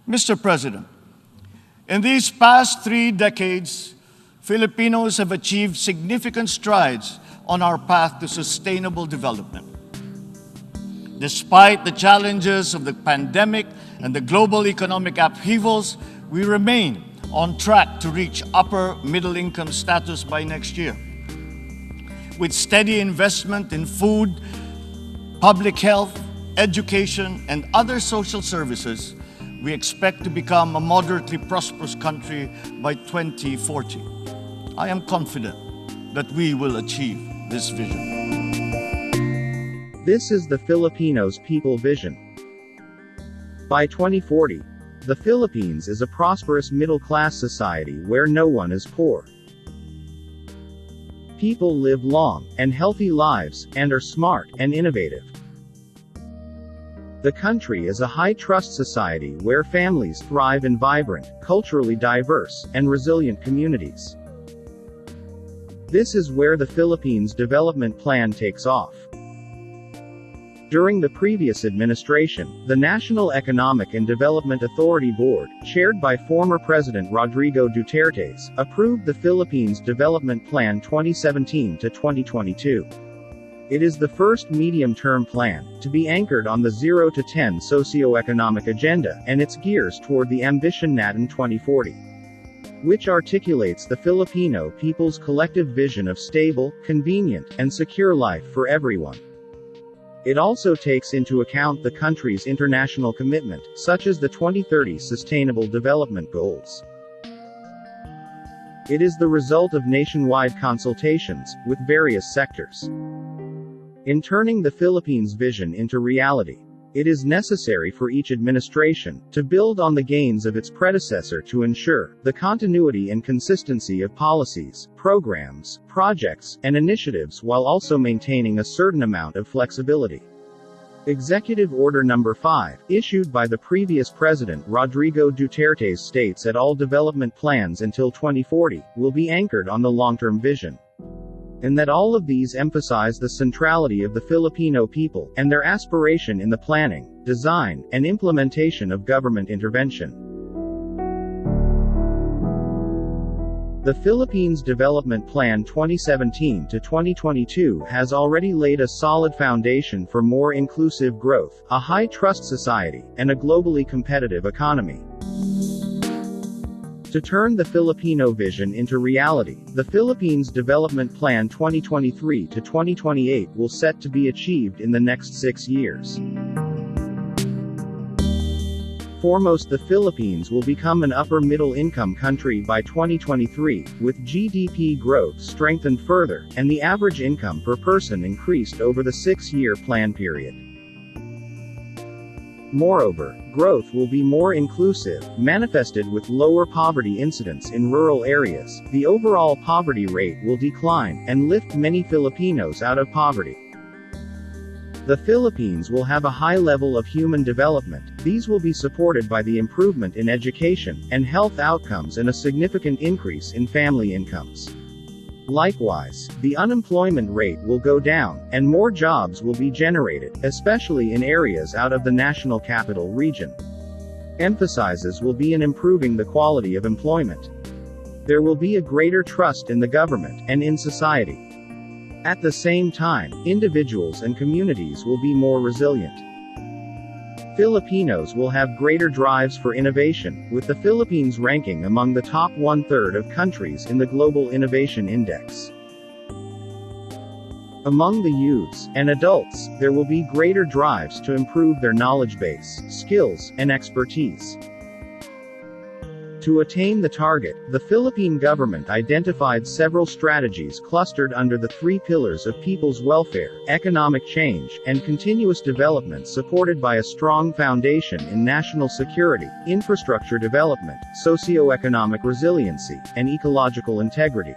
Mr. President, in these past 3 decades, Filipinos have achieved significant strides on our path to sustainable development. Despite the challenges of the pandemic and the global economic upheavals, we remain on track to reach upper middle income status by next year. With steady investment in food, public health, education, and other social services, we expect to become a moderately prosperous country by 2040. I am confident that we will achieve this vision. This is the Filipinos' people vision. By 2040, the Philippines is a prosperous middle-class society where no one is poor. People live long and healthy lives, and are smart and innovative. The country is a high-trust society where families thrive in vibrant, culturally diverse, and resilient communities. This is where the Philippines Development Plan takes off. During the previous administration, the National Economic and Development Authority Board, chaired by former President Rodrigo Duterte, approved the Philippines Development Plan 2017 to 2022. It is the first medium-term plan to be anchored on the 0 to 10 socioeconomic agenda and its gears toward the ambition natin 2040, which articulates the Filipino people's collective vision of stable, convenient, and secure life for everyone. It also takes into account the country's international commitment, such as the 2030 Sustainable Development Goals. It is the result of nationwide consultations with various sectors. In turning the Philippines' vision into reality, it is necessary for each administration to build on the gains of its predecessor to ensure the continuity and consistency of policies, programs, projects, and initiatives while also maintaining a certain amount of flexibility. Executive Order No. 5, issued by the previous President Rodrigo Duterte, states that all development plans until 2040 will be anchored on the long-term vision, and that all of these emphasize the centrality of the Filipino people and their aspiration in the planning, design, and implementation of government intervention. The Philippines Development Plan 2017 to 2022 has already laid a solid foundation for more inclusive growth, a high-trust society, and a globally competitive economy. To turn the Filipino vision into reality, the Philippines Development Plan 2023 to 2028 will set to be achieved in the next 6 years. Foremost, the Philippines will become an upper-middle-income country by 2023, with GDP growth strengthened further, and the average income per person increased over the 6-year plan period. Moreover, growth will be more inclusive, manifested with lower poverty incidence in rural areas, the overall poverty rate will decline, and lift many Filipinos out of poverty. The Philippines will have a high level of human development. These will be supported by the improvement in education and health outcomes and a significant increase in family incomes. Likewise, the unemployment rate will go down, and more jobs will be generated, especially in areas out of the national capital region. Emphases will be in improving the quality of employment. There will be a greater trust in the government and in society. At the same time, individuals and communities will be more resilient. Filipinos will have greater drives for innovation, with the Philippines ranking among the top 1/3 of countries in the Global Innovation Index. Among the youths and adults, there will be greater drives to improve their knowledge base, skills, and expertise. To attain the target, the Philippine government identified several strategies clustered under the 3 pillars of people's welfare, economic change, and continuous development, supported by a strong foundation in national security, infrastructure development, socioeconomic resiliency, and ecological integrity.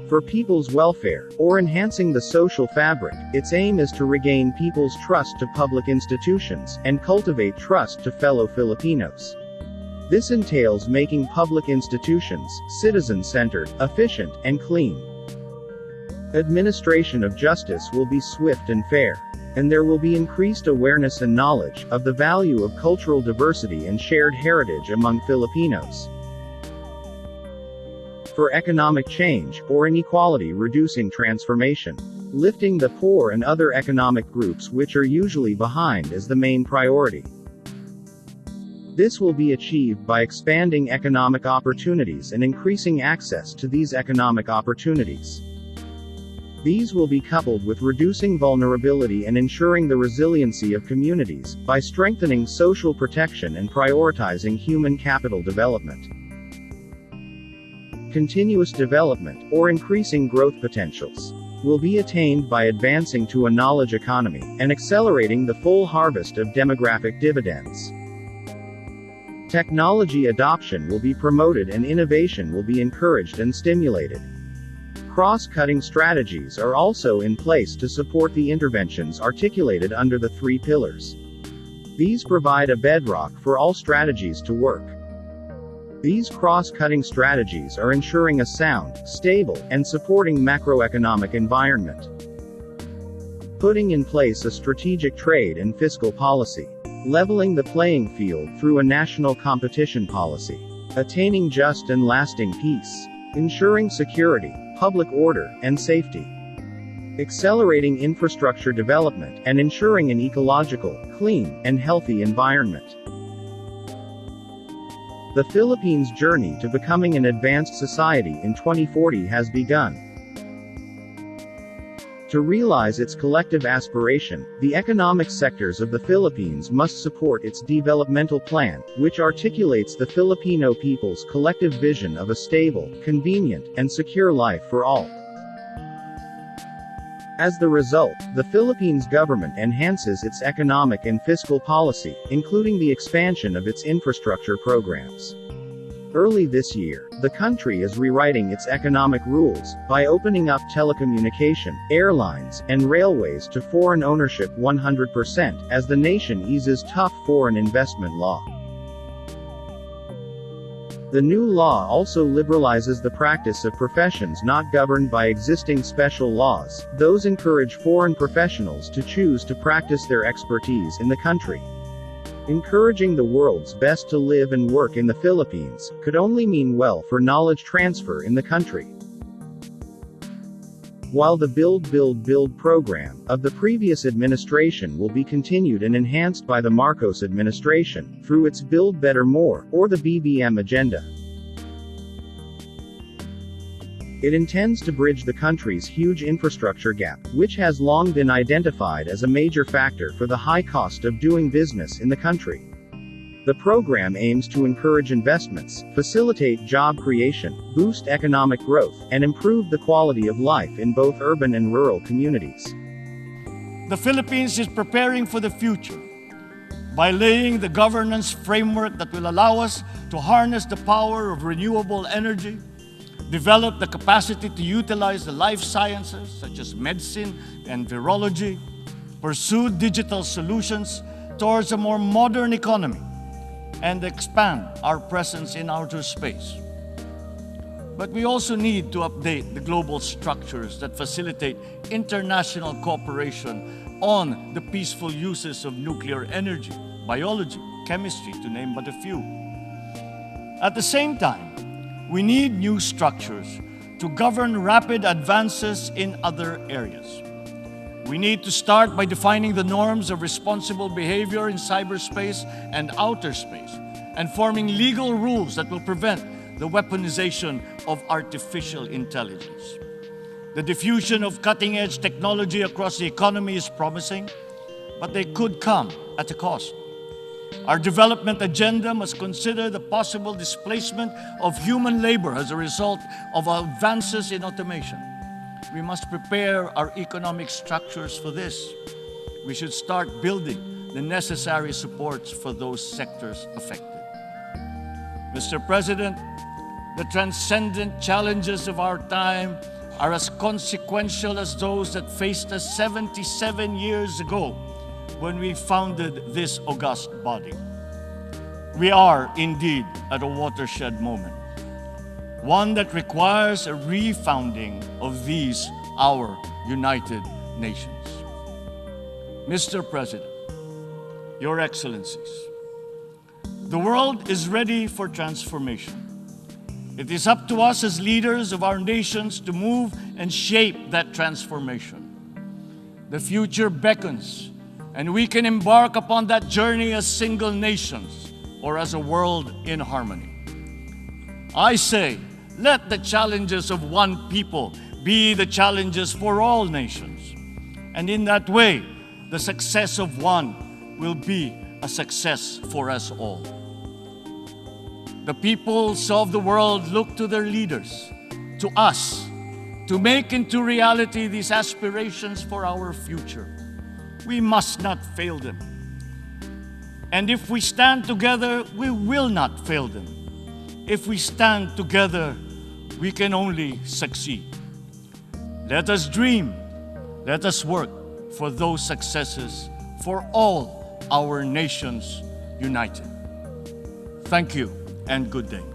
For people's welfare, or enhancing the social fabric, its aim is to regain people's trust to public institutions, and cultivate trust to fellow Filipinos. This entails making public institutions citizen-centered, efficient, and clean. Administration of justice will be swift and fair. And there will be increased awareness and knowledge of the value of cultural diversity and shared heritage among Filipinos. For economic change, or inequality reducing transformation. Lifting the poor and other economic groups which are usually behind is the main priority. This will be achieved by expanding economic opportunities and increasing access to these economic opportunities. These will be coupled with reducing vulnerability and ensuring the resiliency of communities, by strengthening social protection and prioritizing human capital development. Continuous development, or increasing growth potentials, will be attained by advancing to a knowledge economy, and accelerating the full harvest of demographic dividends. Technology adoption will be promoted and innovation will be encouraged and stimulated. Cross-cutting strategies are also in place to support the interventions articulated under the 3 pillars. These provide a bedrock for all strategies to work. These cross-cutting strategies are ensuring a sound, stable, and supporting macroeconomic environment. Putting in place a strategic trade and fiscal policy. Leveling the playing field through a national competition policy. Attaining just and lasting peace. Ensuring security, public order, and safety. Accelerating infrastructure development, and ensuring an ecological, clean, and healthy environment. The Philippines' journey to becoming an advanced society in 2040 has begun. To realize its collective aspiration, the economic sectors of the Philippines must support its developmental plan, which articulates the Filipino people's collective vision of a stable, convenient, and secure life for all. As the result, the Philippines government enhances its economic and fiscal policy, including the expansion of its infrastructure programs. Early this year, the country is rewriting its economic rules, by opening up telecommunication, airlines, and railways to foreign ownership 100%, as the nation eases tough foreign investment law. The new law also liberalizes the practice of professions not governed by existing special laws. Those encourage foreign professionals to choose to practice their expertise in the country. Encouraging the world's best to live and work in the Philippines could only mean well for knowledge transfer in the country. While the Build program of the previous administration will be continued and enhanced by the Marcos administration through its Build Better More, or the BBM agenda. It intends to bridge the country's huge infrastructure gap, which has long been identified as a major factor for the high cost of doing business in the country. The program aims to encourage investments, facilitate job creation, boost economic growth, and improve the quality of life in both urban and rural communities. The Philippines is preparing for the future by laying the governance framework that will allow us to harness the power of renewable energy, develop the capacity to utilize the life sciences, such as medicine and virology, pursue digital solutions towards a more modern economy, and expand our presence in outer space. But we also need to update the global structures that facilitate international cooperation on the peaceful uses of nuclear energy, biology, chemistry, to name but a few. At the same time, we need new structures to govern rapid advances in other areas. We need to start by defining the norms of responsible behavior in cyberspace and outer space, and forming legal rules that will prevent the weaponization of artificial intelligence. The diffusion of cutting-edge technology across the economy is promising, but they could come at a cost. Our development agenda must consider the possible displacement of human labor as a result of advances in automation. We must prepare our economic structures for this. We should start building the necessary supports for those sectors affected. Mr. President, the transcendent challenges of our time are as consequential as those that faced us 77 years ago when we founded this august body. We are indeed at a watershed moment, one that requires a refounding of these our United Nations. Mr. President, Your Excellencies, the world is ready for transformation. It is up to us as leaders of our nations to move and shape that transformation. The future beckons, and we can embark upon that journey as single nations or as a world in harmony. I say, let the challenges of one people be the challenges for all nations. And in that way, the success of one will be a success for us all. The peoples of the world look to their leaders, to us, to make into reality these aspirations for our future. We must not fail them. And if we stand together, we will not fail them. If we stand together, we can only succeed. Let us dream, let us work for those successes for all our nations united. Thank you and good day.